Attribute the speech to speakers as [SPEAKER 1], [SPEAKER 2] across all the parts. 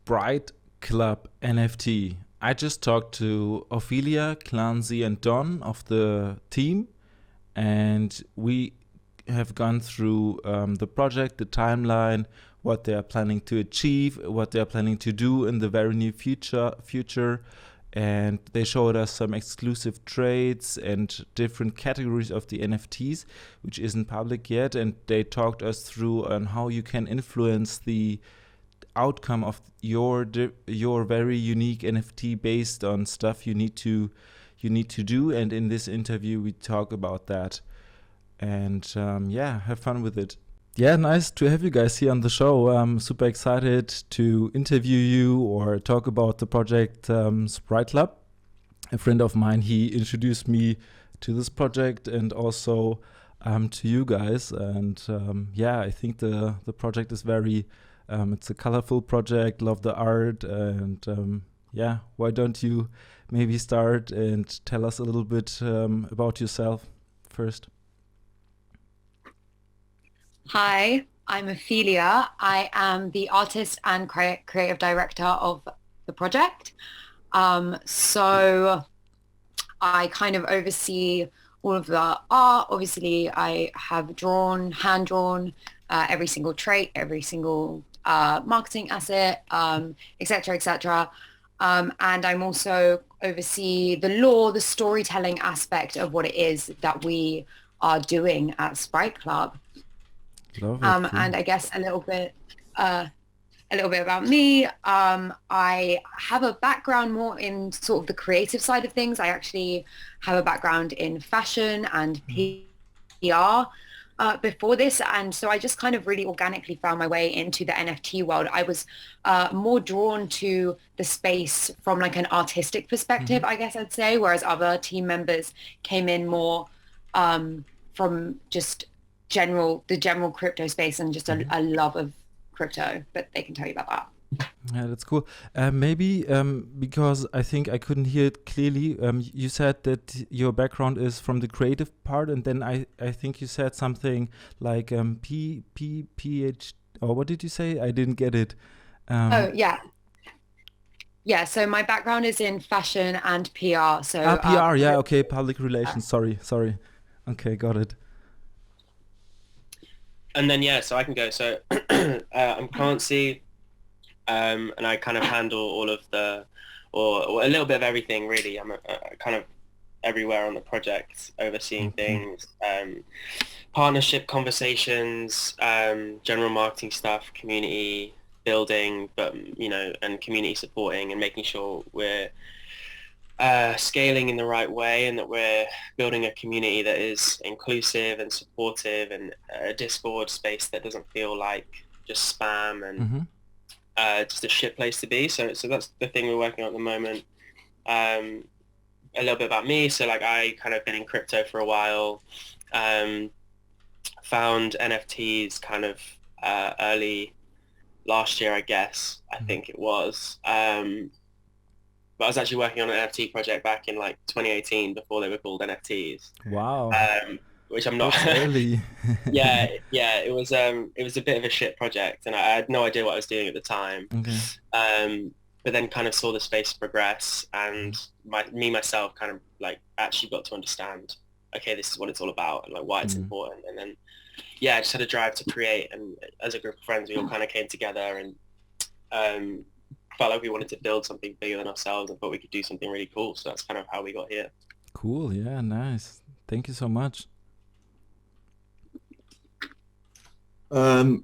[SPEAKER 1] SpriteClub NFT. I just talked to Ofelia, Clancy and Don of the team, and we have gone through the project, the timeline, what they are planning to achieve, what they are planning to do in the very near future. And they showed us some exclusive trades and different categories of the NFTs, which isn't public yet. And they talked us through on how you can influence the outcome of your very unique NFT based on stuff you need to do. And in this interview, we talk about that. And have fun with it. Yeah, nice to have you guys here on the show. I'm super excited to interview you or talk about the project SpriteClub. A friend of mine, he introduced me to this project and also to you guys. And I think the project is very, it's a colorful project, love the art. And why don't you maybe start and tell us a little bit about yourself first?
[SPEAKER 2] Hi, I'm Ofelia. I am the artist and creative director of the project. So I kind of oversee all of the art. Obviously, I have hand drawn every single trait, every single marketing asset, etc., etc. And I'm also oversee the lore, the storytelling aspect of what it is that we are doing at SpriteClub.
[SPEAKER 1] Love it, cool.
[SPEAKER 2] And I guess a little bit about me. I have a background more in sort of the creative side of things. I actually have a background in fashion and PR before this. And so I just kind of really organically found my way into the NFT world. I was more drawn to the space from like an artistic perspective, I guess I'd say, whereas other team members came in more from just the general crypto space and just a love of crypto, but they can tell you about that.
[SPEAKER 1] Yeah, that's cool. Maybe because I think I couldn't hear it clearly, you said that your background is from the creative part, and then I think you said something like PH, or what did you say? I didn't get it.
[SPEAKER 2] Yeah, so my background is in fashion and PR. So
[SPEAKER 1] PR, yeah, okay, public relations. Sorry. Okay, got it.
[SPEAKER 3] And then, so I can go. So I'm Clancy, and I kind of handle all of or a little bit of everything, really. I'm kind of everywhere on the project, overseeing things, partnership conversations, general marketing stuff, community building, but, and community supporting and making sure we're scaling in the right way and that we're building a community that is inclusive and supportive and a Discord space that doesn't feel like just spam and just a shit place to be. So that's the thing we're working on at the moment. A little bit about me. So like I kind of been in crypto for a while, found NFTs kind of early last year, I guess, I think it was. But I was actually working on an NFT project back in like 2018 before they were called NFTs.
[SPEAKER 1] Wow.
[SPEAKER 3] Which I'm not.
[SPEAKER 1] That's early.
[SPEAKER 3] yeah. It was a bit of a shit project, and I had no idea what I was doing at the time.
[SPEAKER 1] Okay.
[SPEAKER 3] But then kind of saw the space progress, and myself kind of like actually got to understand, okay, this is what it's all about and like why it's important. And then I just had a drive to create, and as a group of friends, we all kind of came together and felt like we wanted to build something bigger than ourselves and thought we could do something really cool. So that's kind of how we got here.
[SPEAKER 1] Cool. Yeah, nice. Thank you so much.
[SPEAKER 4] How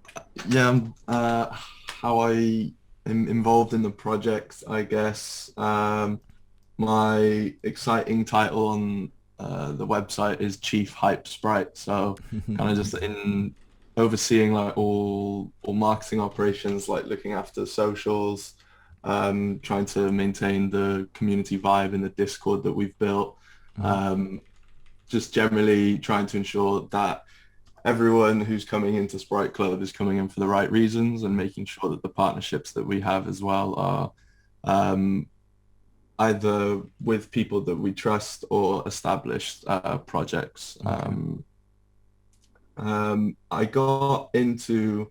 [SPEAKER 4] I am involved in the project, I guess. My exciting title on the website is Chief Hype Sprite. So kind of just in overseeing like all marketing operations, like looking after socials, trying to maintain the community vibe in the Discord that we've built, just generally trying to ensure that everyone who's coming into SpriteClub is coming in for the right reasons and making sure that the partnerships that we have as well are either with people that we trust or established projects. I got into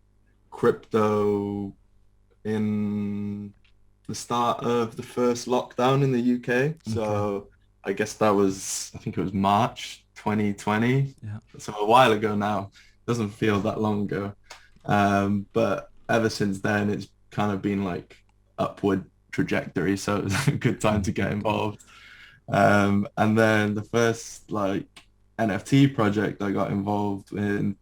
[SPEAKER 4] crypto in the start of the first lockdown in the UK. So I guess that was, I think it was March 2020.
[SPEAKER 1] Yeah.
[SPEAKER 4] So a while ago now. Doesn't feel that long ago. But ever since then, it's kind of been like upward trajectory. So it was a good time to get involved. And then the first like NFT project I got involved in,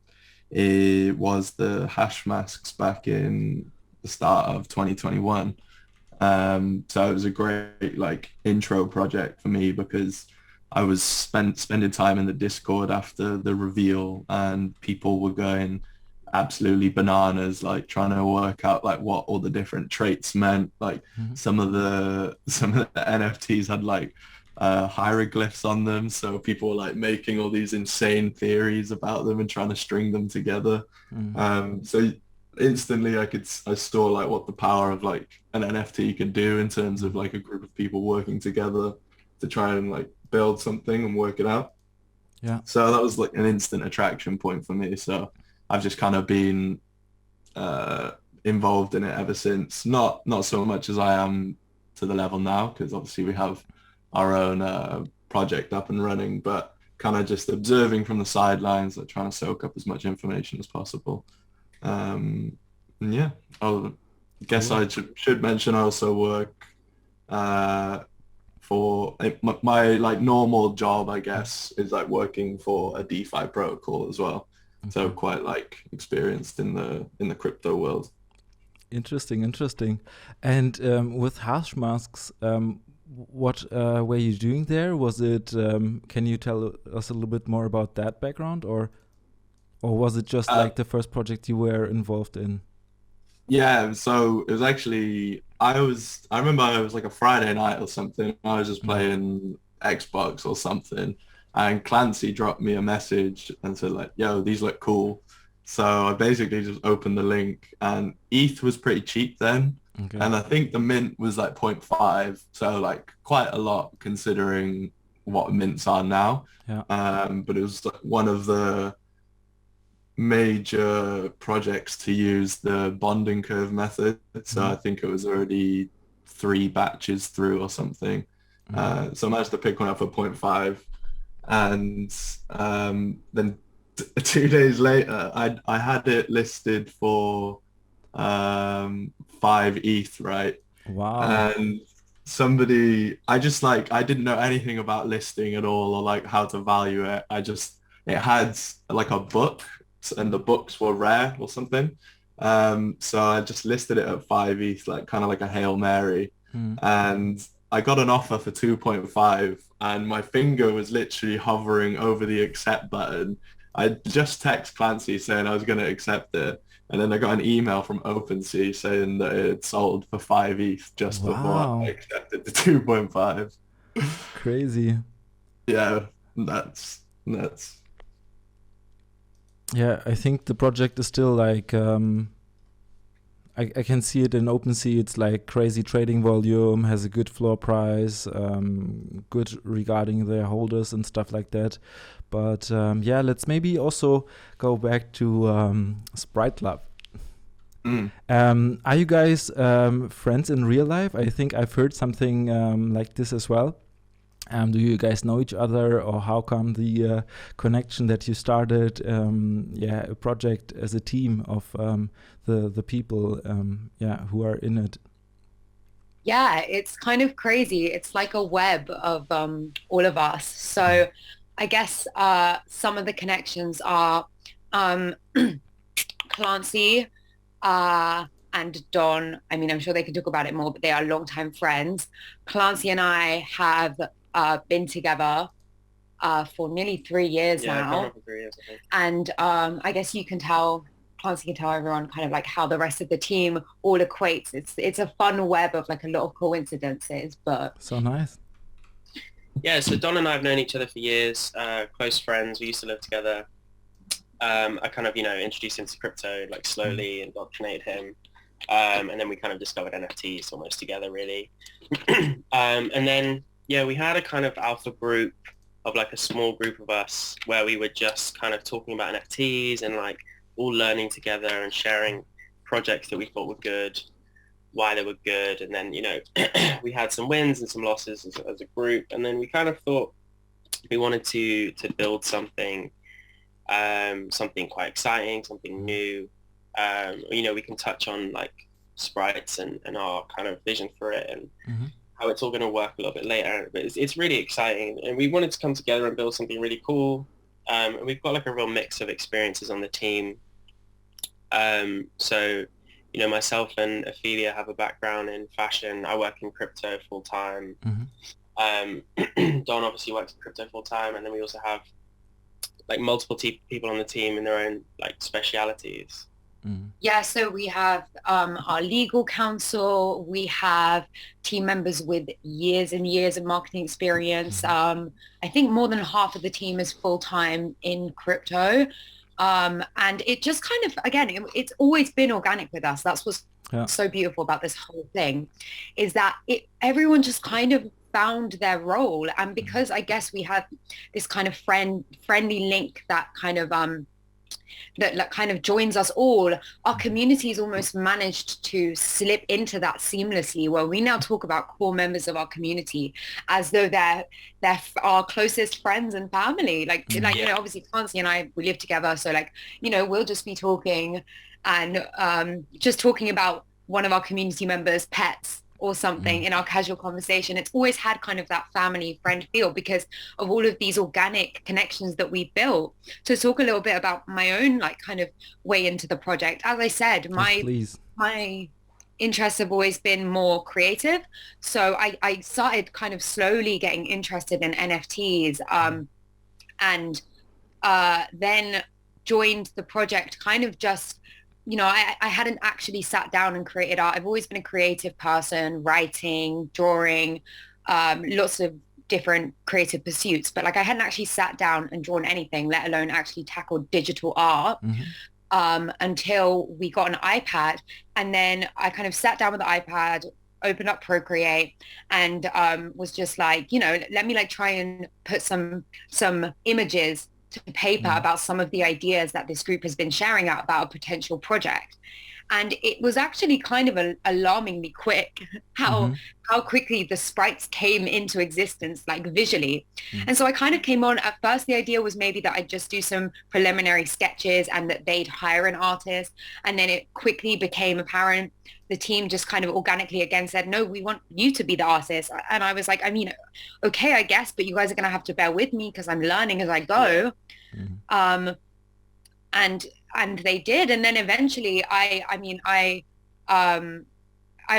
[SPEAKER 4] it was the hash masks back in the start of 2021. So it was a great like intro project for me because I was spending time in the Discord after the reveal, and people were going absolutely bananas, like trying to work out like what all the different traits meant. Like some of the NFTs had like hieroglyphs on them, so people were like making all these insane theories about them and trying to string them together. So instantly I saw like what the power of like an NFT could do in terms of like a group of people working together to try and like build something and work it out.
[SPEAKER 1] Yeah.
[SPEAKER 4] So that was like an instant attraction point for me. So I've just kind of been involved in it ever since. Not so much as I am to the level now, because obviously we have our own project up and running, but kind of just observing from the sidelines, like trying to soak up as much information as possible. And yeah, I guess I should mention I also work for my like normal job, I guess, is like working for a DeFi protocol as well. So quite like experienced in the crypto world.
[SPEAKER 1] Interesting. And with hash masks, what were you doing there? Was it? Can you tell us a little bit more about that background, or was it just like the first project you were involved in?
[SPEAKER 4] Yeah, so it was actually I remember it was like a Friday night or something. I was just playing Xbox or something, and Clancy dropped me a message and said like, "Yo, these look cool." So I basically just opened the link, and ETH was pretty cheap then.
[SPEAKER 1] Okay.
[SPEAKER 4] And I think the mint was like 0.5, so like quite a lot considering what mints are now.
[SPEAKER 1] Yeah.
[SPEAKER 4] But it was like one of the major projects to use the bonding curve method. So I think it was already 3 batches through or something. So I managed to pick one up for 0.5. And then 2 days later, I had it listed for 5 ETH, right?
[SPEAKER 1] Wow.
[SPEAKER 4] And I didn't know anything about listing at all or like how to value it. It had like a book, and the books were rare or something. So I just listed it at 5 ETH, like kind of like a Hail Mary. And I got an offer for 2.5, and my finger was literally hovering over the accept button. I just texted Clancy saying I was going to accept it. And then I got an email from OpenSea saying that it sold for 5 ETH just before I accepted the 2.5.
[SPEAKER 1] Crazy.
[SPEAKER 4] Yeah, that's nuts.
[SPEAKER 1] Yeah, I think the project is still like, I can see it in OpenSea. It's like crazy trading volume, has a good floor price, good regarding their holders and stuff like that. But yeah, let's maybe also go back to SpriteClub. Are you guys friends in real life? I think I've heard something like this as well. Do you guys know each other, or how come the connection that you started a project as a team of the people who are in it?
[SPEAKER 2] Yeah, it's kind of crazy. It's like a web of all of us. So I guess some of the connections are Clancy and Don. I mean, I'm sure they can talk about it more, but they are longtime friends. Clancy and I have been together for nearly 3 years now.
[SPEAKER 3] 3 years, I think.
[SPEAKER 2] And I guess Clancy can tell everyone kind of like how the rest of the team all equates. It's a fun web of like a lot of coincidences, but...
[SPEAKER 1] So nice.
[SPEAKER 3] Yeah, so Don and I have known each other for years, close friends. We used to live together. I kind of, introduced him to crypto, like slowly indoctrinated him. And then we kind of discovered NFTs almost together, really. And then, we had a kind of alpha group of like a small group of us where we were just kind of talking about NFTs and like all learning together and sharing projects that we thought were good. why they were good. And then, you know, we had some wins and some losses as a group. And then we kind of thought we wanted to build something, something quite exciting, something new. You know, we can touch on like Sprites and our kind of vision for it and how it's all going to work a little bit later. But it's really exciting. And we wanted to come together and build something really cool. And we've got like a real mix of experiences on the team. So, you know, myself and Ofelia have a background in fashion. I work in crypto full time. Don obviously works in crypto full time. And then we also have like multiple people on the team in their own like specialities.
[SPEAKER 2] Yeah, so we have our legal counsel, we have team members with years and years of marketing experience. I think more than half of the team is full-time in crypto. And it just kind of, again, it's always been organic with us. That's what's so beautiful about this whole thing, is that everyone just kind of found their role. And because I guess we have this kind of friendly link that kind of that kind of joins us all, our community's almost managed to slip into that seamlessly, where we now talk about core members of our community as though they're our closest friends and family. Like you know, obviously Clancy and I, we live together, so like, you know, we'll just be talking and just talking about one of our community members' pets or something in our casual conversation. It's always had kind of that family friend feel because of all of these organic connections that we built. To talk a little bit about my own like kind of way into the project, as I said, my interests have always been more creative. So I started kind of slowly getting interested in NFTs and then joined the project kind of just, you know, I hadn't actually sat down and created art. I've always been a creative person, writing, drawing, lots of different creative pursuits. But like I hadn't actually sat down and drawn anything, let alone actually tackled digital art until we got an iPad. And then I kind of sat down with the iPad, opened up Procreate and was just like, you know, let me like try and put some images to paper about some of the ideas that this group has been sharing out about a potential project. And it was actually kind of alarmingly quick how quickly the sprites came into existence, like visually. And so I kind of came on, at first the idea was maybe that I'd just do some preliminary sketches and that they'd hire an artist. And then it quickly became apparent. The team just kind of organically again said, no, we want you to be the artist. And I was like, I mean, okay, I guess, but you guys are going to have to bear with me because I'm learning as I go. And they did. And then eventually I'm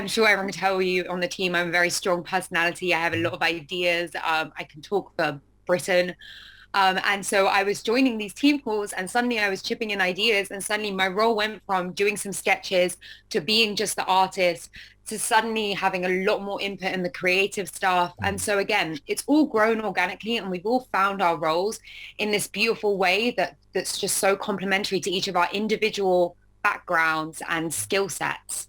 [SPEAKER 2] sure everyone can tell you on the team, I'm a very strong personality. I have a lot of ideas. I can talk for Britain. And so I was joining these team calls and suddenly I was chipping in ideas and suddenly my role went from doing some sketches to being just the artist to suddenly having a lot more input in the creative stuff. And so again, it's all grown organically and we've all found our roles in this beautiful way that's just so complementary to each of our individual backgrounds and skill sets.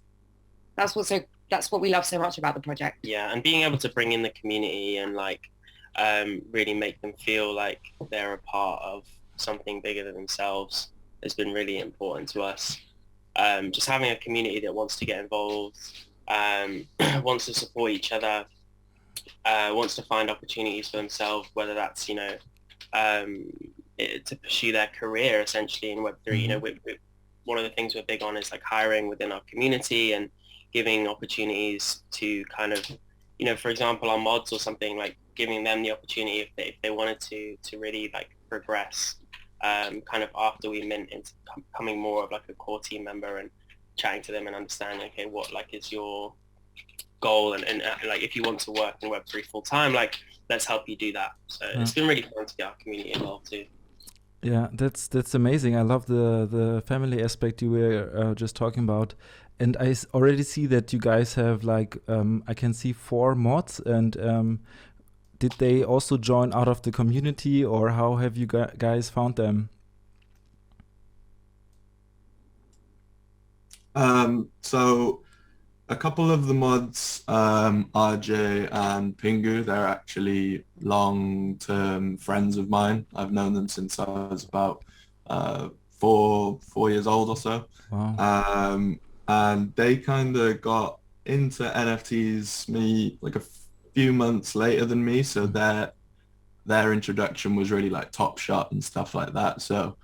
[SPEAKER 2] That's what we love so much about the project.
[SPEAKER 3] Yeah, and being able to bring in the community and like really make them feel like they're a part of something bigger than themselves has been really important to us. Just having a community that wants to get involved, wants to support each other, wants to find opportunities for themselves, whether that's, you know, to pursue their career essentially in Web3. You know, one of the things we're big on is like hiring within our community and giving opportunities to kind of, you know, for example, our mods or something, like giving them the opportunity if they wanted to really like progress kind of after we mint into becoming more of like a core team member and chatting to them and understanding, okay, what like is your goal and like if you want to work in Web3 full time, like let's help you do that. So it's been really fun to get our community involved too.
[SPEAKER 1] Yeah, that's amazing. I love the family aspect you were just talking about. And I already see that you guys have like, I can see 4 mods and did they also join out of the community or how have you guys found them?
[SPEAKER 4] So a couple of the mods, RJ and Pingu, they're actually long-term friends of mine. I've known them since I was about 4 years old or so.
[SPEAKER 1] Wow.
[SPEAKER 4] And they kind of got into NFTs maybe like a few months later than me, so their introduction was really like Top Shot and stuff like that. So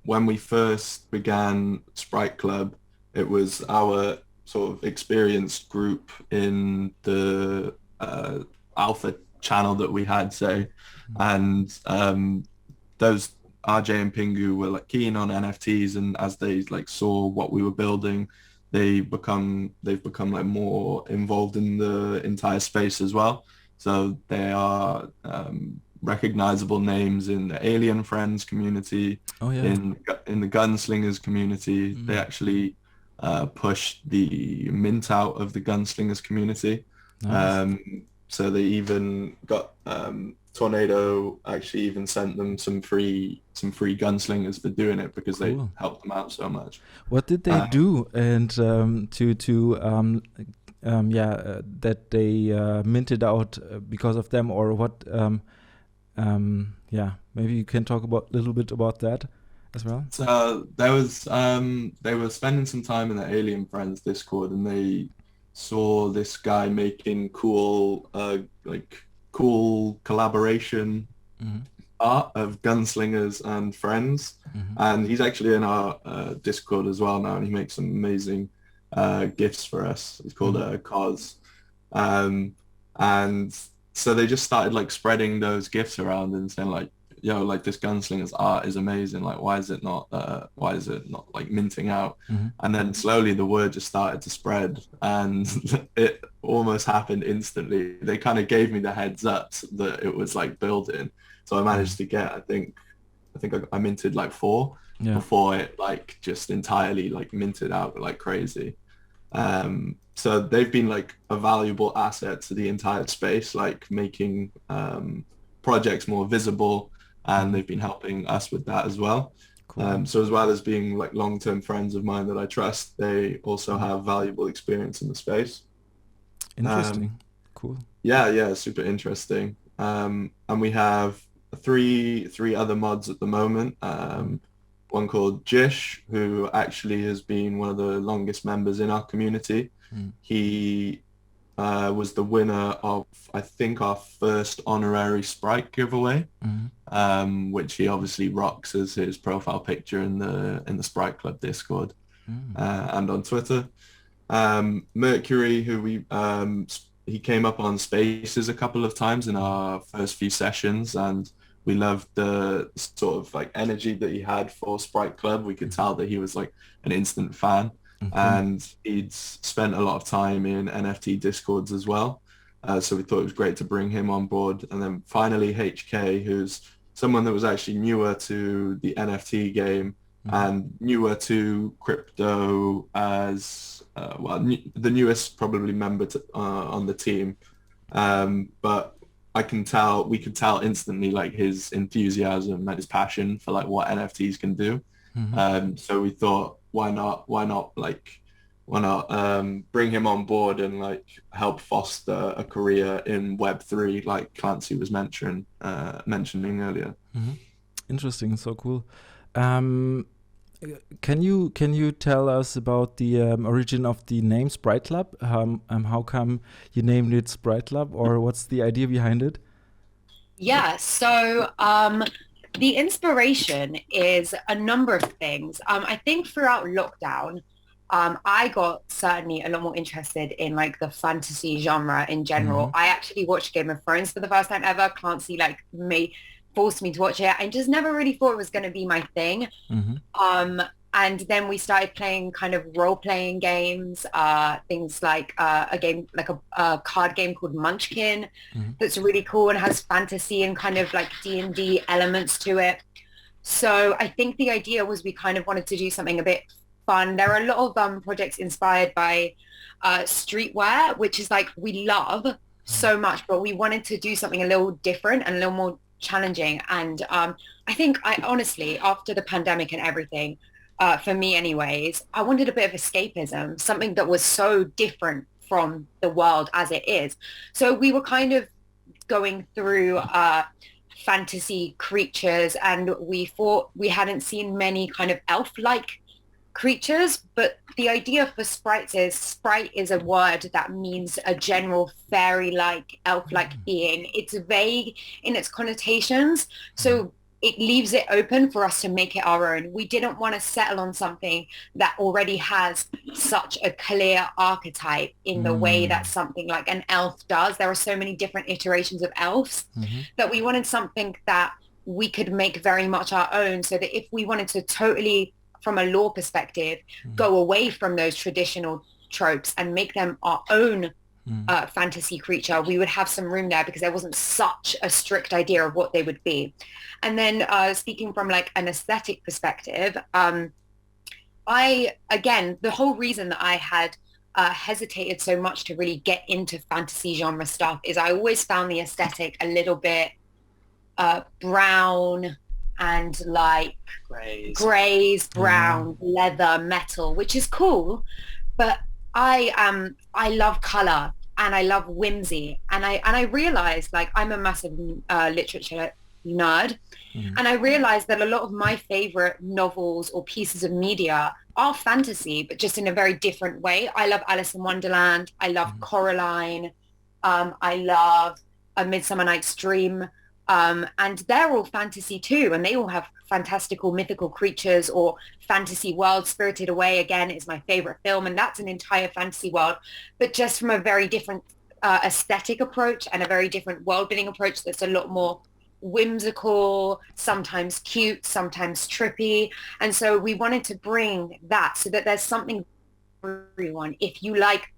[SPEAKER 4] when we first began SpriteClub, it was our sort of experienced group in the alpha channel that we had, say, and those RJ and Pingu were like keen on NFTs, and as they like saw what we were building, they've become like more involved in the entire space as well. So they are recognizable names in the Alien Friends community, in the Gunslingers community. They actually pushed the mint out of the Gunslingers community. Nice. So they even got Tornado actually even sent them some free gunslingers for doing it because they helped them out so much.
[SPEAKER 1] What did they do and that they minted out because of them, or what? Maybe you can talk a little bit about that as well.
[SPEAKER 4] So there was they were spending some time in the Alien Friends Discord, and they saw this guy making cool collaboration art of gunslingers and friends, and he's actually in our Discord as well now, and he makes some amazing gifts for us. It's called Cause, and so they just started like spreading those gifts around and saying like, yo, like this gunslinger's art is amazing, like why is it not like minting out? And then slowly the word just started to spread, and it almost happened instantly. They kind of gave me the heads up that it was like building, so I managed to get I think I minted like 4 before it like just entirely like minted out like crazy. So they've been like a valuable asset to the entire space, like making projects more visible, and they've been helping us with that as well. Cool. So as well as being like long-term friends of mine that I trust, they also have valuable experience in the space.
[SPEAKER 1] Interesting. Cool.
[SPEAKER 4] Yeah, super interesting. And we have three other mods at the moment. One called Jish, who actually has been one of the longest members in our community. He was the winner of, I think, our first honorary Sprite giveaway, which he obviously rocks as his profile picture in the SpriteClub Discord and on Twitter. Mercury, who he came up on Spaces a couple of times in our first few sessions, and we loved the sort of like energy that he had for SpriteClub. We could tell that he was like an instant fan. And he'd spent a lot of time in NFT Discords as well. So we thought it was great to bring him on board. And then finally HK, who's someone that was actually newer to the NFT game and newer to crypto as, the newest probably member on the team. But we could tell instantly like his enthusiasm and his passion for like what NFTs can do. So we thought, why not bring him on board and like help foster a career in Web3, like Clancy was mentioning earlier.
[SPEAKER 1] Interesting, so cool. Can you tell us about the origin of the name SpriteClub? How come you named it SpriteClub, or what's the idea behind it?
[SPEAKER 2] Yeah, so the inspiration is a number of things. I think throughout lockdown, I got certainly a lot more interested in like the fantasy genre in general. I actually watched Game of Thrones for the first time ever. Clancy like forced me to watch it. I just never really thought it was going to be my thing. And then we started playing kind of role-playing games, things like a game, like a card game called Munchkin that's really cool and has fantasy and kind of like D&D elements to it. So I think the idea was we kind of wanted to do something a bit fun. There are a lot of projects inspired by streetwear, which is like we love so much, but we wanted to do something a little different and a little more challenging. And I think honestly, after the pandemic and everything, for me anyways, I wanted a bit of escapism, something that was so different from the world as it is. So we were kind of going through fantasy creatures, and we thought we hadn't seen many kind of elf-like creatures, but the idea for sprites is sprite is a word that means a general fairy-like, elf-like being. It's vague in its connotations, so it leaves it open for us to make it our own. We didn't want to settle on something that already has such a clear archetype in the way that something like an elf does. There are so many different iterations of elves that we wanted something that we could make very much our own, so that if we wanted to totally, from a lore perspective, go away from those traditional tropes and make them our own fantasy creature, we would have some room there because there wasn't such a strict idea of what they would be. And then speaking from like an aesthetic perspective, the whole reason that I had hesitated so much to really get into fantasy genre stuff is I always found the aesthetic a little bit brown and like grays, brown, leather, metal, which is cool, but I love color and I love whimsy, and I realized, like, I'm a massive literature nerd, and I realized that a lot of my favorite novels or pieces of media are fantasy, but just in a very different way. I love Alice in Wonderland, I love Coraline, I love A Midsummer Night's Dream, and they're all fantasy too, and they all have fantastical mythical creatures or fantasy worlds. Spirited Away, again, is my favorite film, and that's an entire fantasy world, but just from a very different aesthetic approach and a very different world building approach that's a lot more whimsical, sometimes cute, sometimes trippy. And so we wanted to bring that so that there's something for everyone. If you like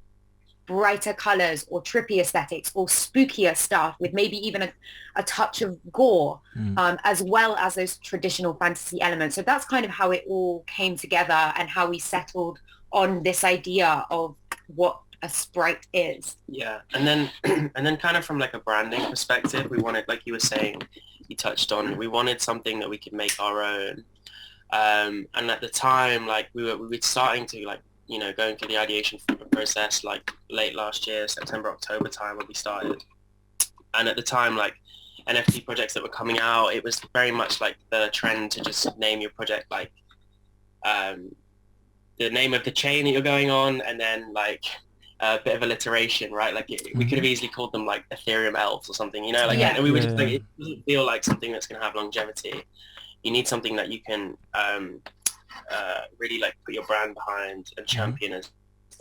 [SPEAKER 2] brighter colors or trippy aesthetics or spookier stuff with maybe even a touch of gore, as well as those traditional fantasy elements. So that's kind of how it all came together and how we settled on this idea of what a sprite is.
[SPEAKER 3] Yeah, and then kind of from like a branding perspective, we wanted, like you were saying, you touched on, we wanted something that we could make our own. And at the time, like we were starting to, like, you know, going through the ideation process like late last year, September, October time when we started. And at the time, like, NFT projects that were coming out, it was very much like the trend to just name your project like the name of the chain that you're going on, and then like a bit of alliteration, right? Like we could have easily called them like Ethereum elves or something, you know, like, and we were just like, it doesn't feel like something that's going to have longevity. You need something that you can really like put your brand behind and champion as,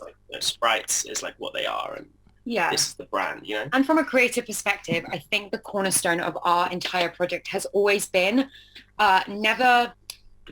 [SPEAKER 3] like, you know, Sprites is like what they are, and this is the brand, you know. And
[SPEAKER 2] from a creative perspective, I think the cornerstone of our entire project has always been never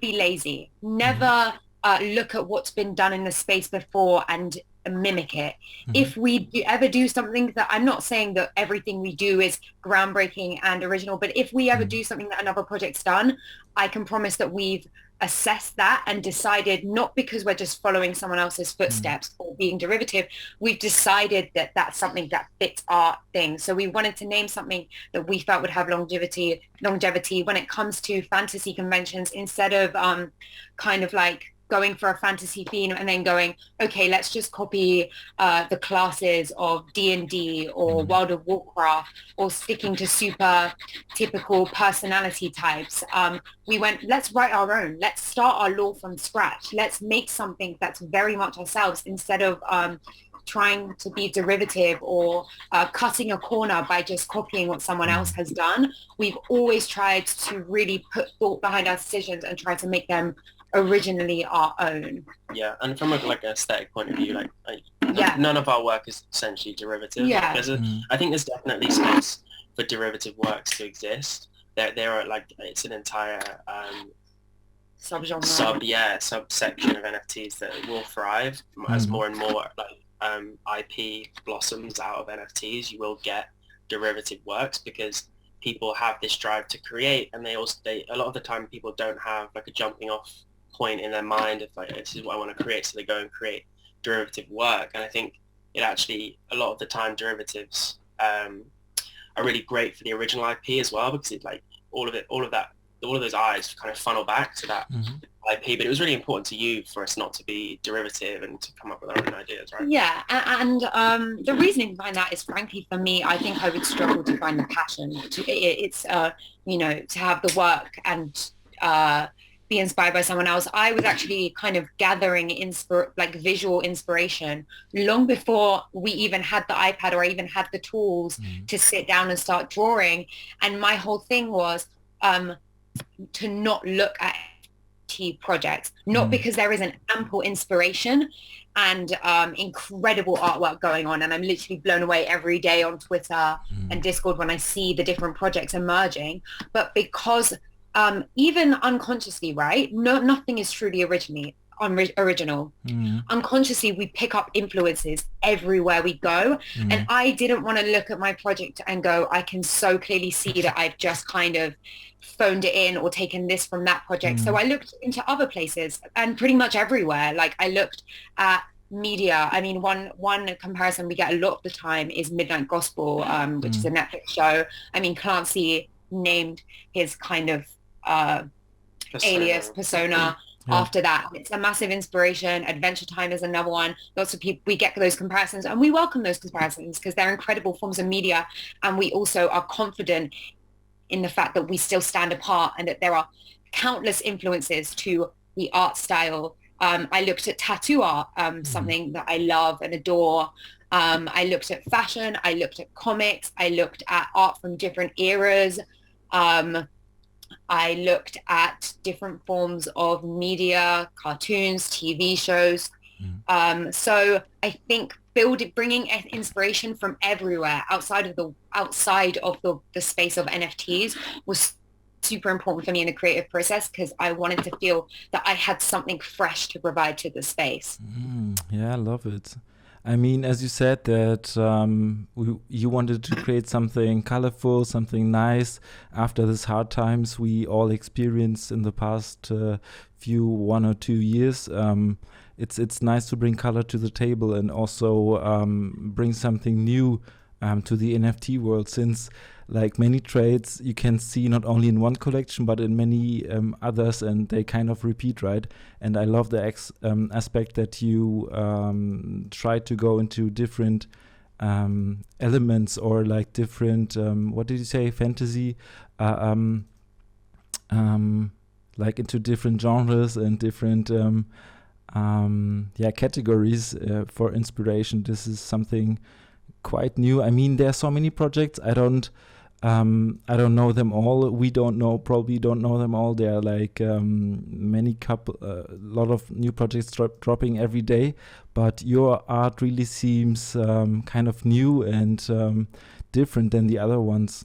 [SPEAKER 2] be lazy, never look at what's been done in the space before and mimic it. If we ever do something that, I'm not saying that everything we do is groundbreaking and original, but if we ever do something that another project's done, I can promise that we've assessed that and decided, not because we're just following someone else's footsteps or being derivative, we've decided that that's something that fits our thing. So we wanted to name something that we felt would have longevity when it comes to fantasy conventions, instead of kind of like going for a fantasy theme and then going, okay, let's just copy the classes of D&D or World of Warcraft, or sticking to super typical personality types. We went, let's write our own. Let's start our lore from scratch. Let's make something that's very much ourselves, instead of trying to be derivative or cutting a corner by just copying what someone else has done. We've always tried to really put thought behind our decisions and try to make them originally our own.
[SPEAKER 3] Yeah, and from a like aesthetic point of view, like none of our work is essentially derivative.
[SPEAKER 2] Yeah.
[SPEAKER 3] I think there's definitely space for derivative works to exist. There are, like, it's an entire
[SPEAKER 2] subgenre,
[SPEAKER 3] subsection of NFTs that will thrive as more and more like IP blossoms out of NFTs. You will get derivative works because people have this drive to create, and they a lot of the time people don't have like a jumping off point in their mind of like, this is what I want to create, so they go and create derivative work. And I think it actually, a lot of the time, derivatives are really great for the original IP as well, because it, like, all of those eyes kind of funnel back to that IP. But it was really important to you for us not to be derivative and to come up with our own ideas, right?
[SPEAKER 2] Yeah, and the reasoning behind that is, frankly, for me, I think I would struggle to find the passion. It's you know, to have the work and be inspired by someone else. I was actually kind of gathering visual inspiration long before we even had the iPad or I even had the tools to sit down and start drawing. And my whole thing was to not look at projects, not because there isn't ample inspiration and incredible artwork going on, and I'm literally blown away every day on Twitter and Discord when I see the different projects emerging, but because even unconsciously, right, nothing is truly original. Unconsciously we pick up influences everywhere we go, and I didn't want to look at my project and go, I can so clearly see that I've just kind of phoned it in or taken this from that project. So I looked into other places and pretty much everywhere. Like I looked at media. I mean, one comparison we get a lot of the time is Midnight Gospel, which is a Netflix show. I mean, Clancy named his kind of persona after that. It's a massive inspiration. Adventure Time is another one. Lots of people, we get those comparisons and we welcome those comparisons because they're incredible forms of media, and we also are confident in the fact that we still stand apart and that there are countless influences to the art style. I looked at tattoo art, something that I love and adore. I looked at fashion. I looked at comics. I looked at art from different eras. I looked at different forms of media, cartoons, TV shows. So I think bringing inspiration from everywhere outside of the space of NFTs was super important for me in the creative process, because I wanted to feel that I had something fresh to provide to the space.
[SPEAKER 1] Yeah, I love it. I mean, as you said that you wanted to create something colorful, something nice after these hard times we all experienced in the past 1 or 2 years. It's nice to bring color to the table and also bring something new to the NFT world, since like many trades you can see not only in one collection but in many others, and they kind of repeat, right? And I love the aspect that you try to go into different elements, or like different what did you say, fantasy, like into different genres and different categories for inspiration. This is something quite new. I mean, there are so many projects. I don't know them all. We probably don't know them all. There are like a lot of new projects dropping every day, but your art really seems kind of new and different than the other ones.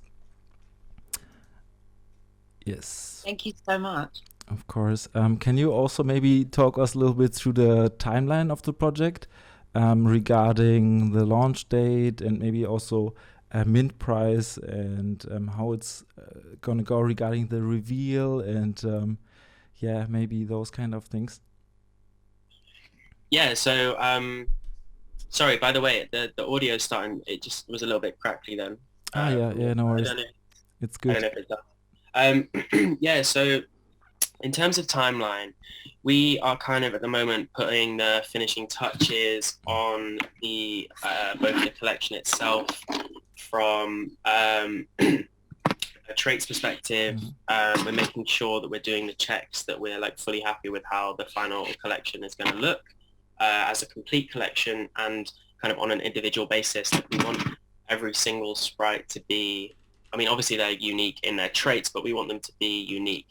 [SPEAKER 1] Yes.
[SPEAKER 2] Thank you so much.
[SPEAKER 1] Of course. Can you also maybe talk us a little bit through the timeline of the project regarding the launch date and maybe also mint price and how it's going to go regarding the reveal and maybe those kind of things?
[SPEAKER 3] Yeah, so sorry, by the way, the audio starting, it just was a little bit crackly then.
[SPEAKER 1] No worries. It's good.
[SPEAKER 3] I don't know if it's that. Yeah, so in terms of timeline, we are kind of at the moment putting the finishing touches on the both the collection itself from a traits perspective. We're making sure that we're doing the checks, that we're like fully happy with how the final collection is going to look as a complete collection, and kind of on an individual basis, that we want every single sprite to be, I mean, obviously they're unique in their traits, but we want them to be unique.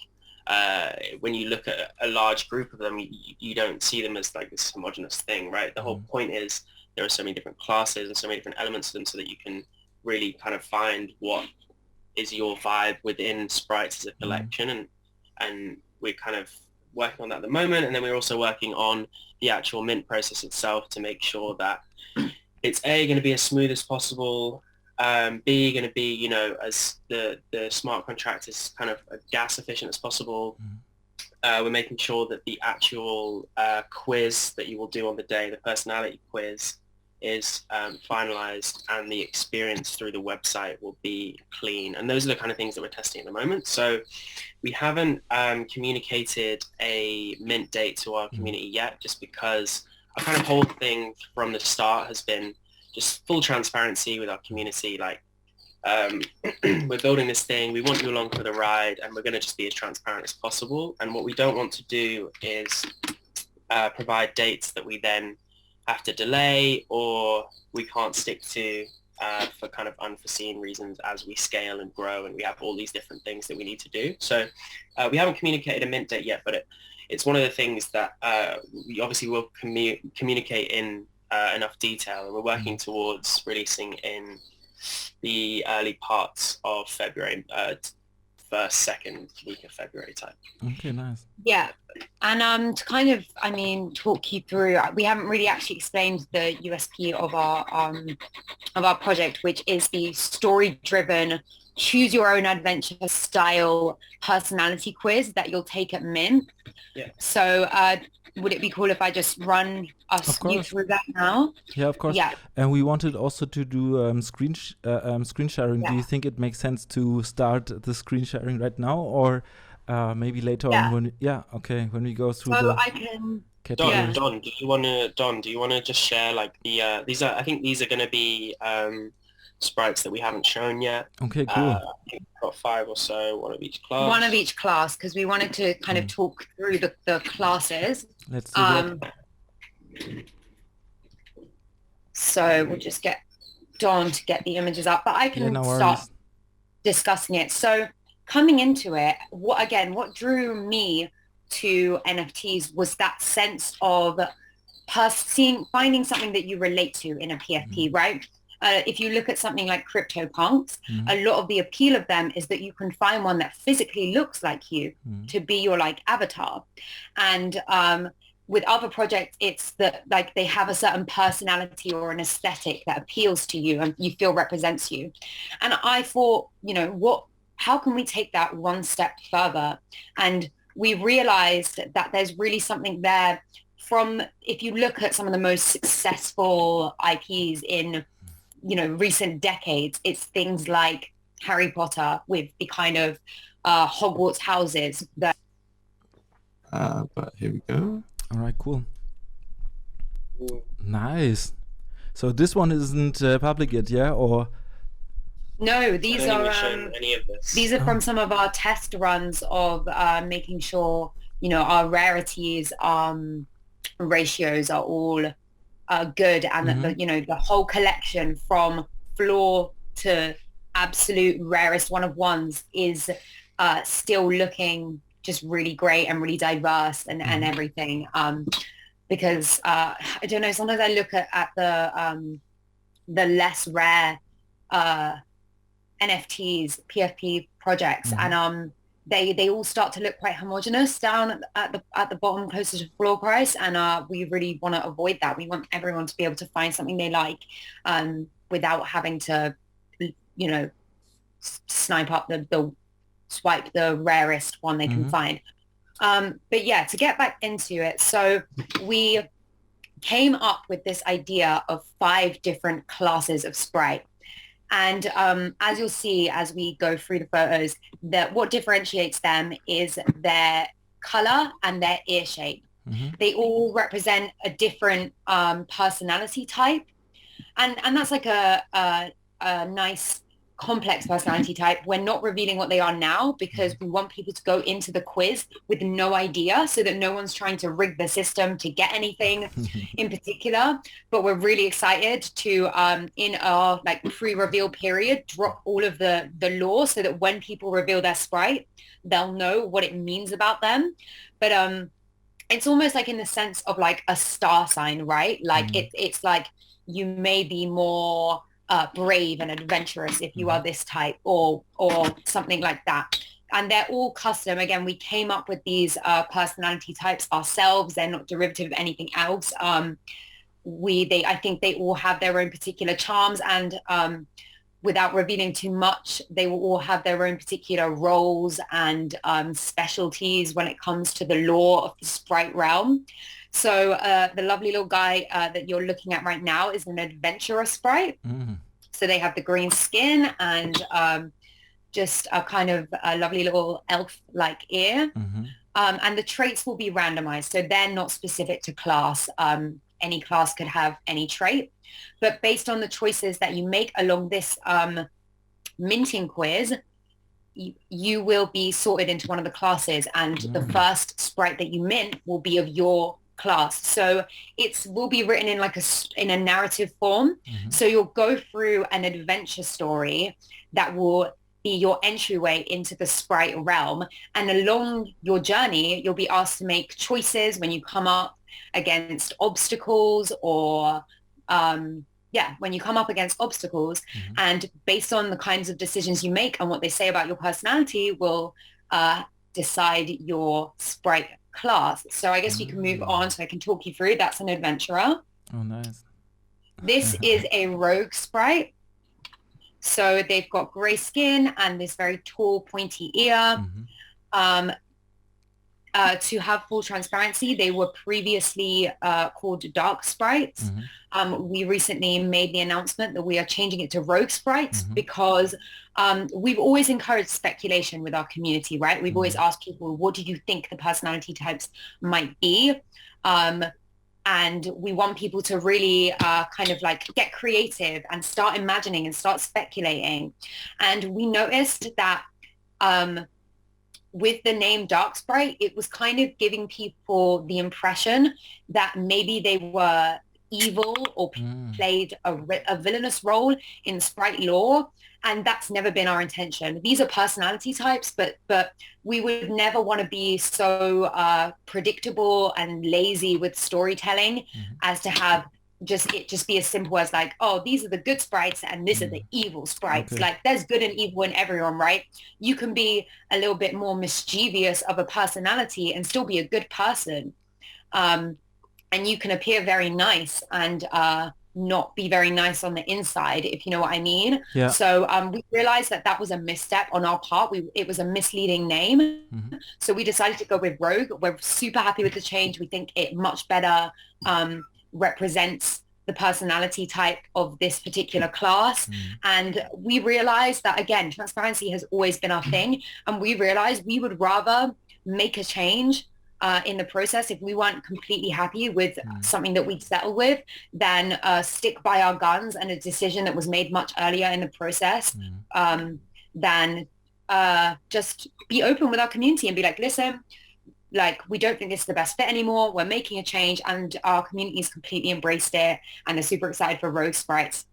[SPEAKER 3] When you look at a large group of them, you don't see them as like this homogenous thing, right? The whole point is there are so many different classes and so many different elements to them, so that you can really kind of find what is your vibe within Sprites as a collection. And we're kind of working on that at the moment. And then we're also working on the actual mint process itself to make sure that it's A, going to be as smooth as possible, B, going to be, you know, as the smart contract is kind of gas efficient as possible. We're making sure that the actual quiz that you will do on the day, the personality quiz, is finalized, and the experience through the website will be clean. And those are the kind of things that we're testing at the moment. So we haven't communicated a mint date to our community yet, just because our kind of whole thing from the start has been just full transparency with our community. Like, we're building this thing. We want you along for the ride, and we're going to just be as transparent as possible. And what we don't want to do is provide dates that we then have to delay or we can't stick to for kind of unforeseen reasons as we scale and grow, and we have all these different things that we need to do. So we haven't communicated a mint date yet, but it's one of the things that we obviously will communicate in enough detail, and we're working towards releasing in the early parts of February, first, second week of February time.
[SPEAKER 1] Okay, nice.
[SPEAKER 2] Yeah. And to kind of, I mean, talk you through, we haven't really actually explained the USP of our project, which is the story-driven, choose your own adventure style personality quiz that you'll take at Mint.
[SPEAKER 3] Yeah.
[SPEAKER 2] So would it be cool if I just run you through that now?
[SPEAKER 1] Yeah, of course.
[SPEAKER 2] Yeah.
[SPEAKER 1] And we wanted also to do screen sharing.
[SPEAKER 2] Yeah.
[SPEAKER 1] Do you think it makes sense to start the screen sharing right now, or maybe later on when we go through
[SPEAKER 2] so
[SPEAKER 1] the
[SPEAKER 2] I can
[SPEAKER 1] categories?
[SPEAKER 3] Don, do you want to just share like the I think these are going to be sprites that we haven't shown yet.
[SPEAKER 1] Okay, cool.
[SPEAKER 3] I think we've got 5 or so, one of each class.
[SPEAKER 2] One of each class, because we wanted to kind of talk through the classes.
[SPEAKER 1] Let's do that.
[SPEAKER 2] So we'll just get Don to get the images up, but I can start discussing it. So coming into it, what drew me to NFTs was that sense of finding something that you relate to in a PFP, right? If you look at something like CryptoPunks, a lot of the appeal of them is that you can find one that physically looks like you to be your like avatar. And with other projects, it's that like they have a certain personality or an aesthetic that appeals to you and you feel represents you. And I thought, how can we take that one step further? And we realized that there's really something there if you look at some of the most successful IPs in recent decades, it's things like Harry Potter with the kind of Hogwarts houses that.
[SPEAKER 4] But here we go.
[SPEAKER 1] All right, cool. Nice. So this one isn't public yet, yeah? Or
[SPEAKER 2] no, these are
[SPEAKER 3] any of this.
[SPEAKER 2] These are from some of our test runs of making sure our rarities ratios are all good, and that the whole collection from floor to absolute rarest one of ones is still looking just really great and really diverse and everything. Because I don't know, sometimes I look at the less rare NFTs, PFP projects, and they all start to look quite homogenous down at the bottom closer to floor price, and we really want to avoid that. We want everyone to be able to find something they like without having to swipe the rarest one they can find. But yeah, to get back into it, so we came up with this idea of 5 different classes of Sprite. And as you'll see as we go through the photos, that what differentiates them is their color and their ear shape. They all represent a different personality type. And that's like a nice complex personality type. We're not revealing what they are now because we want people to go into the quiz with no idea, so that no one's trying to rig the system to get anything in particular. But we're really excited to in our like pre-reveal period drop all of the lore, so that when people reveal their Sprite, they'll know what it means about them. But it's almost like in the sense of like a star sign, right? Like it's like you may be more brave and adventurous if you are this type, or something like that. And they're all custom. Again, we came up with these personality types ourselves. They're not derivative of anything else. I think they all have their own particular charms, and without revealing too much, they will all have their own particular roles and specialties when it comes to the lore of the Sprite realm. So the lovely little guy that you're looking at right now is an adventurer Sprite. So they have the green skin and just a kind of a lovely little elf-like ear. And the traits will be randomized. So they're not specific to class. Any class could have any trait. But based on the choices that you make along this minting quiz, you will be sorted into one of the classes, and the first sprite that you mint will be of your class. So it will be written in like in a narrative form. So you'll go through an adventure story that will be your entryway into the sprite realm. And along your journey, you'll be asked to make choices when you come up against obstacles or when you come up against obstacles, and based on the kinds of decisions you make and what they say about your personality will decide your sprite class. So I guess we can move on so I can talk you through. That's an adventurer.
[SPEAKER 1] Oh, nice.
[SPEAKER 2] This is a rogue sprite. So they've got gray skin and this very tall, pointy ear. To have full transparency, they were previously called dark sprites. We recently made the announcement that we are changing it to rogue sprites because we've always encouraged speculation with our community, right? We've always asked people, what do you think the personality types might be? And we want people to really kind of like get creative and start imagining and start speculating. And we noticed that with the name Dark Sprite, it was kind of giving people the impression that maybe they were evil or played a villainous role in Sprite lore. And that's never been our intention. These are personality types, but we would never want to be so predictable and lazy with storytelling as to have just be as simple as like, oh, these are the good sprites and these are the evil sprites. Okay. Like there's good and evil in everyone, right? You can be a little bit more mischievous of a personality and still be a good person. And you can appear very nice and not be very nice on the inside, if you know what I mean. Yeah. So we realized that was a misstep on our part. It was a misleading name. So we decided to go with Rogue. We're super happy with the change. We think it much better represents the personality type of this particular class. And we realized that, again, transparency has always been our thing. And we realized we would rather make a change in the process if we weren't completely happy with something that we'd settle with than stick by our guns and a decision that was made much earlier in the process than just be open with our community and be like, listen, like, we don't think this is the best fit anymore. We're making a change, and our community has completely embraced it, and they're super excited for Rogue Sprites.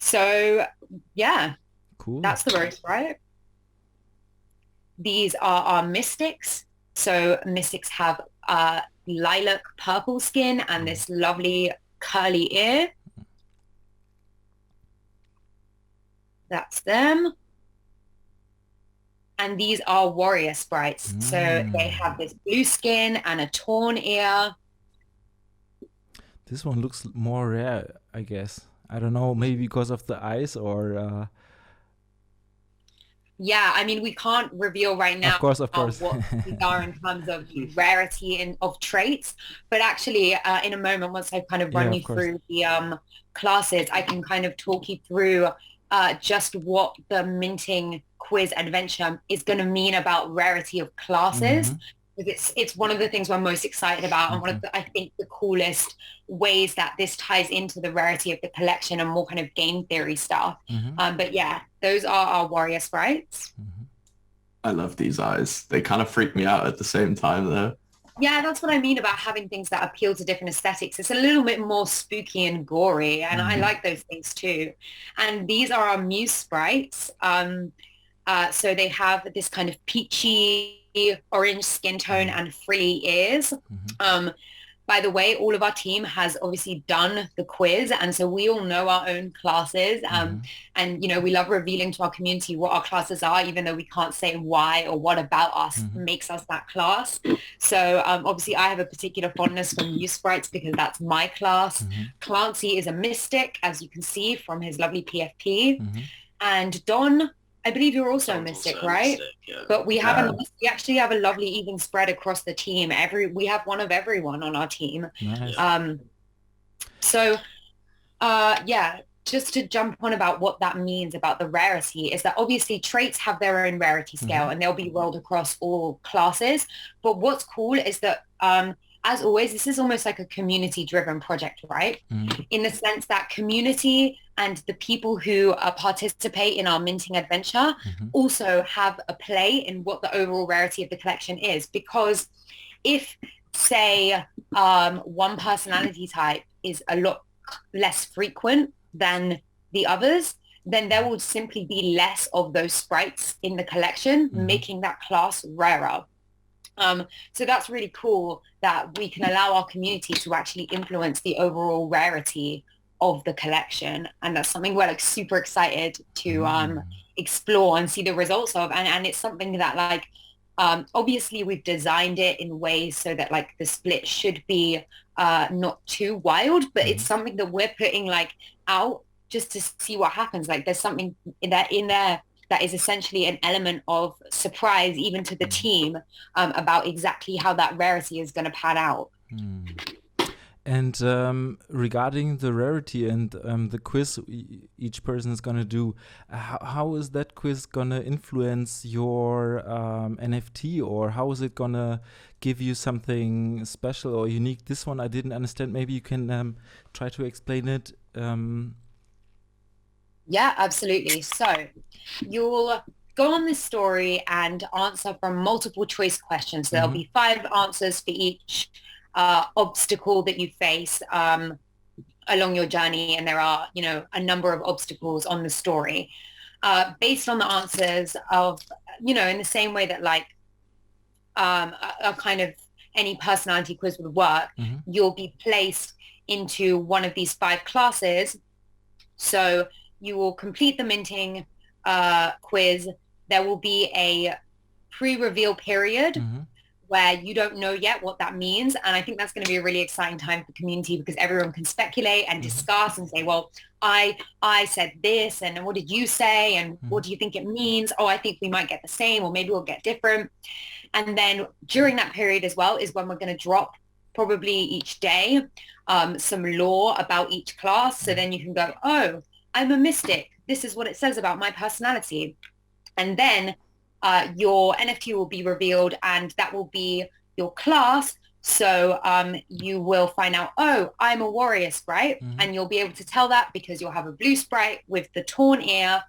[SPEAKER 2] So, yeah, cool. That's the Rogue Sprite. These are our Mystics. So Mystics have lilac purple skin and this lovely curly ear. That's them. And these are warrior sprites. So they have this blue skin and a torn ear.
[SPEAKER 1] This one looks more rare, I guess. I don't know, maybe because of the eyes or...
[SPEAKER 2] Yeah, I mean, we can't reveal right now
[SPEAKER 1] of course.
[SPEAKER 2] what these are in terms of rarity of traits. But actually, in a moment, once I've kind of run you through the classes, I can kind of talk you through just what the minting quiz adventure is going to mean about rarity of classes. It's one of the things we're most excited about, and one of the, I think, the coolest ways that this ties into the rarity of the collection and more kind of game theory stuff. But yeah, those are our warrior sprites.
[SPEAKER 4] I love these eyes. They kind of freak me out at the same time, though.
[SPEAKER 2] Yeah, that's what I mean about having things that appeal to different aesthetics. It's a little bit more spooky and gory, and I like those things too. And these are our Muse sprites. So they have this kind of peachy orange skin tone and frilly ears. By the way, all of our team has obviously done the quiz, and so we all know our own classes. And, you know, we love revealing to our community what our classes are, even though we can't say why or what about us makes us that class. So obviously I have a particular fondness for Muse sprites because that's my class. Clancy is a mystic, as you can see from his lovely PFP. And Don, I believe you're also a mystic, right? Mystic, yeah. But we have we actually have a lovely even spread across the team. We have one of everyone on our team. Nice. So just to jump on about what that means about the rarity is that obviously traits have their own rarity scale and they'll be rolled across all classes. But what's cool is that as always, this is almost like a community driven project, right? In the sense that community and the people who participate in our minting adventure also have a play in what the overall rarity of the collection is. Because if, say, one personality type is a lot less frequent than the others, then there will simply be less of those sprites in the collection, making that class rarer. So that's really cool that we can allow our community to actually influence the overall rarity of the collection. And that's something we're like super excited to explore and see the results of. And it's something that like, obviously we've designed it in ways so that like the split should be not too wild, but it's something that we're putting like out just to see what happens. Like there's something in there that is essentially an element of surprise even to the team about exactly how that rarity is going to pan out.
[SPEAKER 1] And regarding the rarity and the quiz each person is going to do, how is that quiz going to influence your NFT, or how is it going to give you something special or unique? This one I didn't understand. Maybe you can try to explain it.
[SPEAKER 2] Yeah, absolutely. So you'll go on this story and answer from multiple choice questions. There'll be 5 answers for each obstacle that you face along your journey. And there are, you know, a number of obstacles on the story based on the answers of, you know, in the same way that like a kind of any personality quiz would work, you'll be placed into one of these 5 classes. So you will complete the minting quiz. There will be a pre-reveal period where you don't know yet what that means. And I think that's going to be a really exciting time for community because everyone can speculate and discuss and say, well, I said this, and what did you say? And what do you think it means? Oh, I think we might get the same, or maybe we'll get different. And then during that period as well is when we're going to drop probably each day some lore about each class. So then you can go, oh, I'm a mystic. This is what it says about my personality. And then your NFT will be revealed, and that will be your class. So you will find out, oh, I'm a warrior sprite. And you'll be able to tell that because you'll have a blue sprite with the torn ear,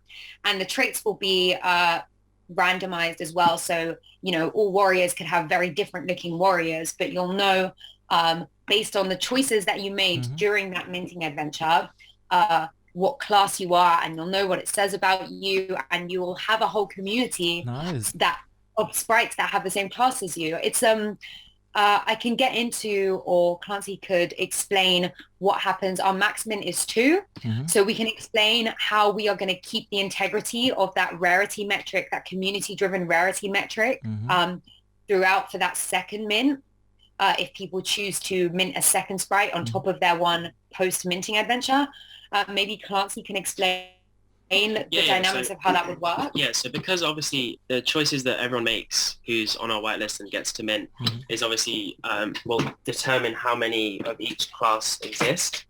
[SPEAKER 2] and the traits will be randomized as well. So, you know, all warriors could have very different looking warriors, but you'll know based on the choices that you made during that minting adventure, what class you are, and you'll know what it says about you, and you will have a whole community that of sprites that have the same class as you. It's I can get into, or Clancy could explain what happens. Our maximum is 2. So we can explain how we are going to keep the integrity of that rarity metric, that community driven rarity metric throughout for that second mint. If people choose to mint a second sprite on top of their one post minting adventure. Maybe Clancy can explain the dynamics of how that would work.
[SPEAKER 3] Yeah, so because obviously the choices that everyone makes who's on our whitelist and gets to mint is obviously will determine how many of each class exist.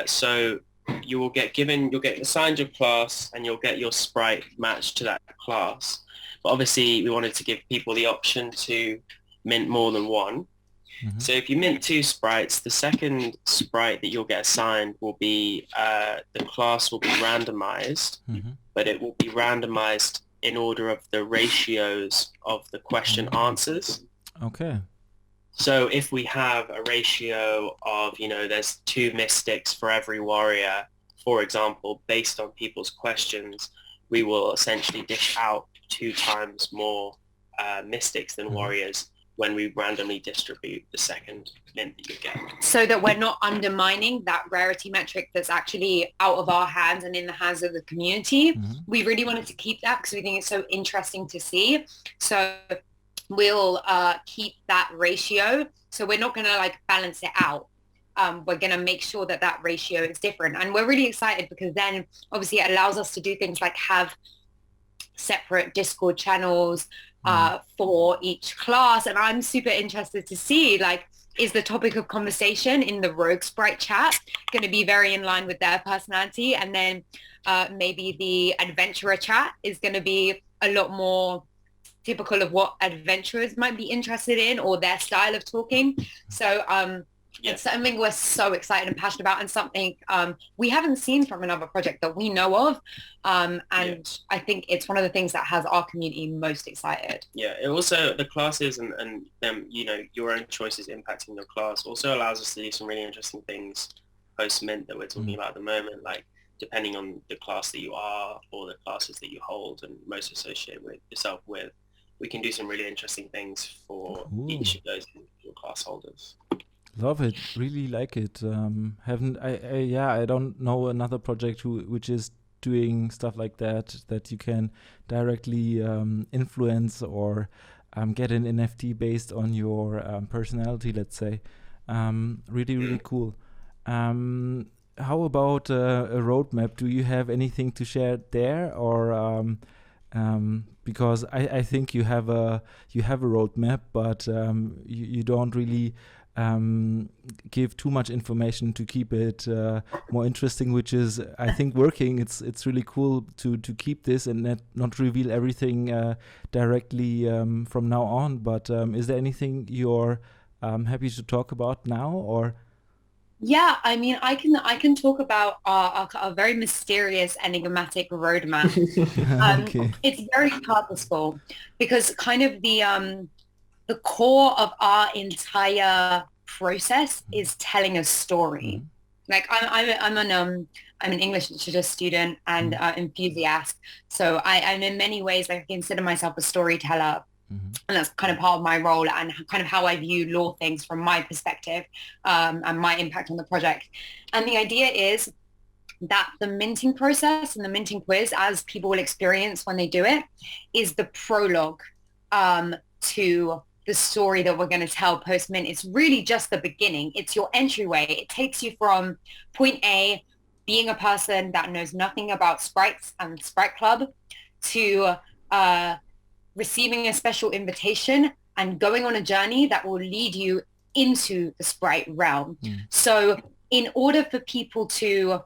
[SPEAKER 3] So you'll get assigned your class, and you'll get your sprite matched to that class. But obviously we wanted to give people the option to mint more than one. So if you mint 2 sprites, the second sprite that you'll get assigned will be, the class will be randomized, but it will be randomized in order of the ratios of the question answers.
[SPEAKER 1] Okay.
[SPEAKER 3] So if we have a ratio of, you know, there's 2 mystics for every warrior, for example, based on people's questions, we will essentially dish out 2 times more mystics than warriors when we randomly distribute the second mint that you get.
[SPEAKER 2] So that we're not undermining that rarity metric that's actually out of our hands and in the hands of the community. We really wanted to keep that because we think it's so interesting to see. So we'll keep that ratio. So we're not going to like balance it out. We're going to make sure that that ratio is different. And we're really excited because then obviously it allows us to do things like have separate Discord channels for each class. And I'm super interested to see, like, is the topic of conversation in the Rogue Sprite chat going to be very in line with their personality? And then maybe the adventurer chat is going to be a lot more typical of what adventurers might be interested in or their style of talking. So It's something we're so excited and passionate about, and something we haven't seen from another project that we know of. And I think it's one of the things that has our community most excited.
[SPEAKER 3] Yeah, it also, the classes and them, your own choices impacting your class also allows us to do some really interesting things post-mint that we're talking about at the moment, like depending on the class that you are or the classes that you hold and most associate with yourself with, we can do some really interesting things for each of those individual class holders.
[SPEAKER 1] Love it, really like it. I don't know another project which is doing stuff like that you can directly influence or get an NFT based on your personality, let's say. Really cool. How about a roadmap? Do you have anything to share there, or because I think you have a roadmap, but you don't really give too much information to keep it more interesting, which is, I think, working. It's really cool to keep this and not reveal everything directly from now on. But is there anything you're happy to talk about now, or?
[SPEAKER 2] Yeah, I mean, I can talk about our very mysterious, enigmatic roadmap.
[SPEAKER 1] Okay.
[SPEAKER 2] It's very purposeful because kind of the core of our entire process is telling a story. Like I'm an English literature student and enthusiast, so I'm in many ways, I consider myself a storyteller. And that's kind of part of my role and kind of how I view law things from my perspective, and my impact on the project. And the idea is that the minting process and the minting quiz, as people will experience when they do it, is the prologue to the story that we're going to tell post-mint. It's really just the beginning. It's your entryway. It takes you from point A, being a person that knows nothing about Sprites and SpriteClub, to receiving a special invitation and going on a journey that will lead you into the Sprite realm. So in order for people to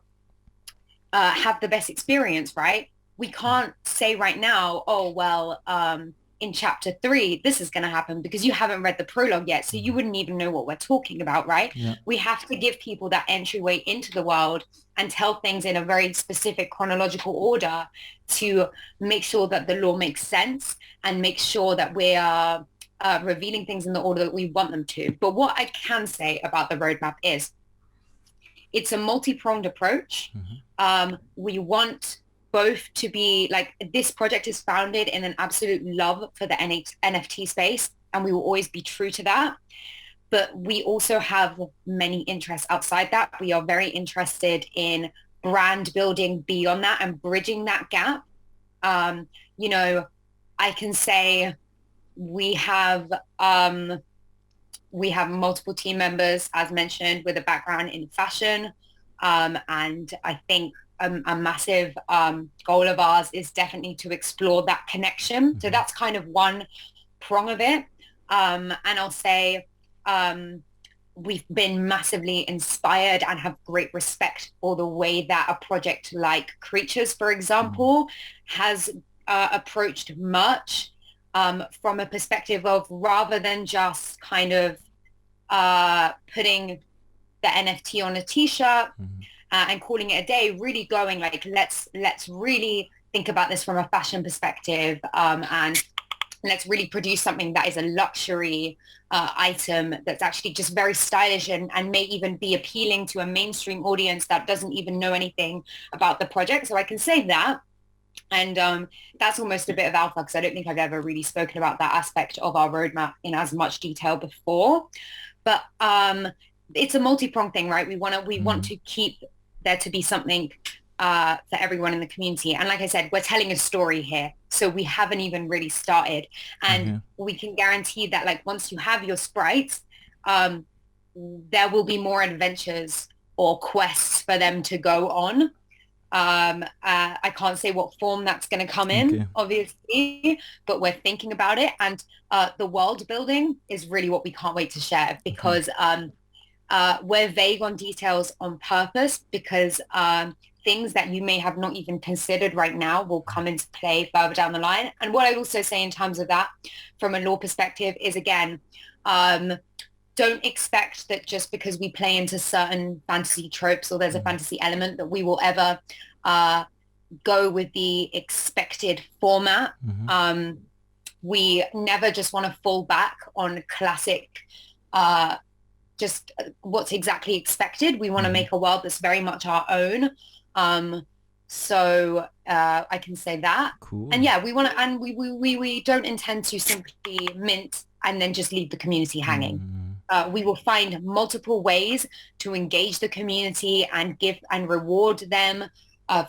[SPEAKER 2] have the best experience, right, we can't say right now, oh, well, in chapter 3, this is going to happen, because you haven't read the prologue yet. So you wouldn't even know what we're talking about, right? Yeah. We have to give people that entryway into the world and tell things in a very specific chronological order to make sure that the law makes sense and make sure that we are revealing things in the order that we want them to. But what I can say about the roadmap is it's a multi-pronged approach. We want both to be like, this project is founded in an absolute love for the NFT space, and we will always be true to that. But we also have many interests outside that. We are very interested in brand building beyond that and bridging that gap. I can say we have multiple team members, as mentioned, with a background in fashion. And I think a massive goal of ours is definitely to explore that connection. So that's kind of one prong of it. And I'll say we've been massively inspired and have great respect for the way that a project like Creatures, for example, has approached merch from a perspective of, rather than just kind of putting the NFT on a t-shirt and calling it a day, really going like, let's really think about this from a fashion perspective, and let's really produce something that is a luxury item that's actually just very stylish and may even be appealing to a mainstream audience that doesn't even know anything about the project. So I can say that. And that's almost a bit of alpha, because I don't think I've ever really spoken about that aspect of our roadmap in as much detail before. But it's a multi-pronged thing, right? We want to keep there to be something for everyone in the community. And like I said, we're telling a story here. So we haven't even really started. And we can guarantee that, like, once you have your Sprites, there will be more adventures or quests for them to go on. I can't say what form that's going to come in, obviously, but we're thinking about it. And the world building is really what we can't wait to share, because we're vague on details on purpose, because things that you may have not even considered right now will come into play further down the line. And what I also say in terms of that, from a law perspective, is, again, don't expect that just because we play into certain fantasy tropes or there's a fantasy element that we will ever go with the expected format. We never just want to fall back on classic, just what's exactly expected. We want to make a world that's very much our own. So I can say that.
[SPEAKER 1] Cool.
[SPEAKER 2] And yeah, we want to, and we don't intend to simply mint and then just leave the community hanging. We will find multiple ways to engage the community and give and reward them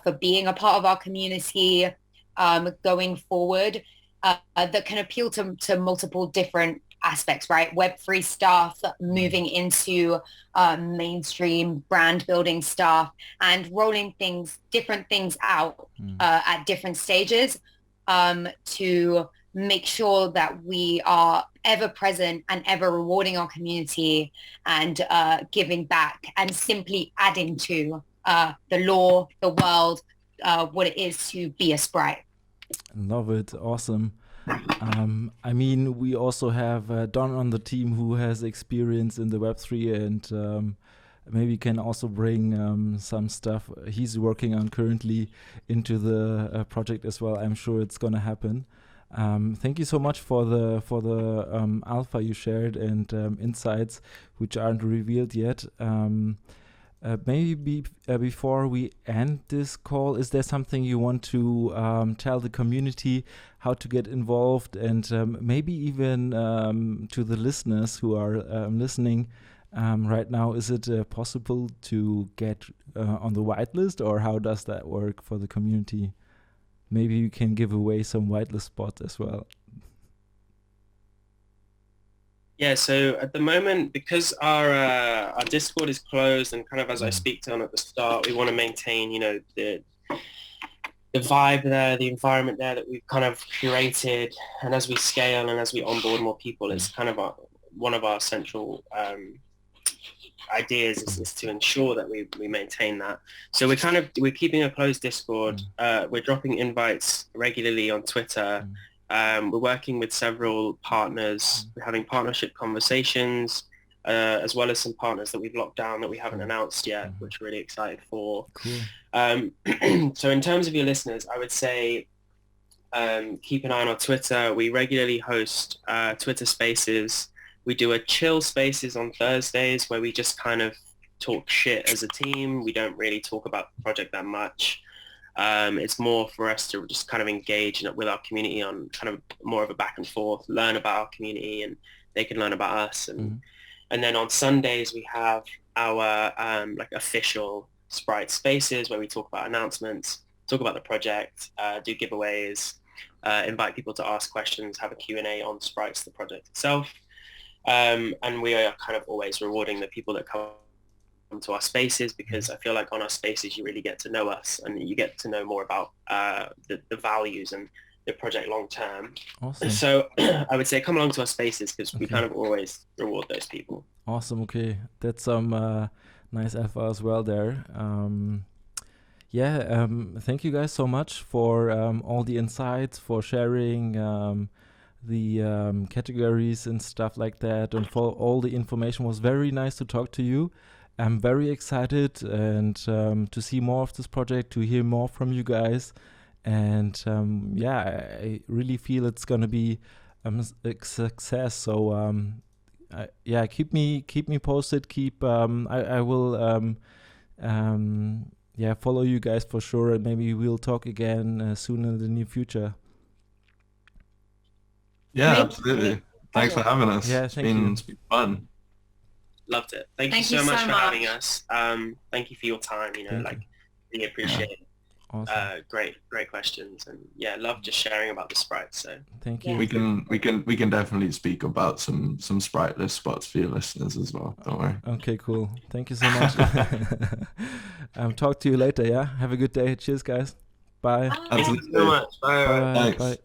[SPEAKER 2] for being a part of our community going forward, that can appeal to multiple different aspects, right? Web3 stuff, moving into mainstream brand building stuff, and rolling different things out at different stages to make sure that we are ever present and ever rewarding our community and giving back and simply adding to the lore, the world, what it is to be a Sprite.
[SPEAKER 1] Love it. Awesome. I mean, we also have Don on the team who has experience in the Web3, and maybe can also bring some stuff he's working on currently into the project as well. I'm sure it's gonna happen. Thank you so much for the alpha you shared and insights which aren't revealed yet. Maybe before we end this call, is there something you want to tell the community how to get involved, and maybe even to the listeners who are listening right now? Is it possible to get on the whitelist, or how does that work for the community? Maybe you can give away some whitelist spots as well.
[SPEAKER 3] Yeah, so at the moment, because our Discord is closed, and kind of as I speak on at the start, we want to maintain, you know, the vibe there, the environment there that we've kind of curated. And as we scale and as we onboard more people, it's kind of one of our central ideas is to ensure that we maintain that. So we're keeping a closed Discord. We're dropping invites regularly on Twitter. We're working with several partners. We're having partnership conversations, as well as some partners that we've locked down that we haven't announced yet, which we're really excited for. Cool. So in terms of your listeners, I would say keep an eye on our Twitter. We regularly host Twitter Spaces. We do a chill Spaces on Thursdays where we just kind of talk shit as a team. We don't really talk about the project that much. It's more for us to just kind of engage with our community on kind of more of a back and forth, learn about our community, and they can learn about us. And then on Sundays we have our like official Sprite Spaces where we talk about announcements, talk about the project, do giveaways, invite people to ask questions, have a Q&A on Sprites, the project itself. And we are kind of always rewarding the people that come to our spaces, because I feel like on our spaces you really get to know us and you get to know more about the values and the project long term. Awesome. So I would say come along to our spaces, because we kind of always reward those people.
[SPEAKER 1] Awesome. Okay, that's some nice alpha as well there. Thank you guys so much for all the insights, for sharing the categories and stuff like that, and for all the information. It was very nice to talk to you. I'm very excited and to see more of this project, to hear more from you guys, and I really feel it's gonna be a success. So keep me posted. I will follow you guys for sure, and maybe we'll talk again soon in the near future.
[SPEAKER 4] Yeah, absolutely. Thanks for having us.
[SPEAKER 1] Yeah,
[SPEAKER 4] it's been fun.
[SPEAKER 3] Loved it. Thank you so much for having us. Thank you for your time. Really appreciate it. Awesome. Great questions, and love just sharing about the Sprites. So
[SPEAKER 1] thank you.
[SPEAKER 4] We can definitely speak about some Spriteless spots for your listeners as well. Don't worry.
[SPEAKER 1] Okay, cool. Thank you so much. Talk to you later. Yeah. Have a good day. Cheers, guys. Bye.
[SPEAKER 3] Thank you so much. Bye.
[SPEAKER 4] Thanks.
[SPEAKER 1] Bye.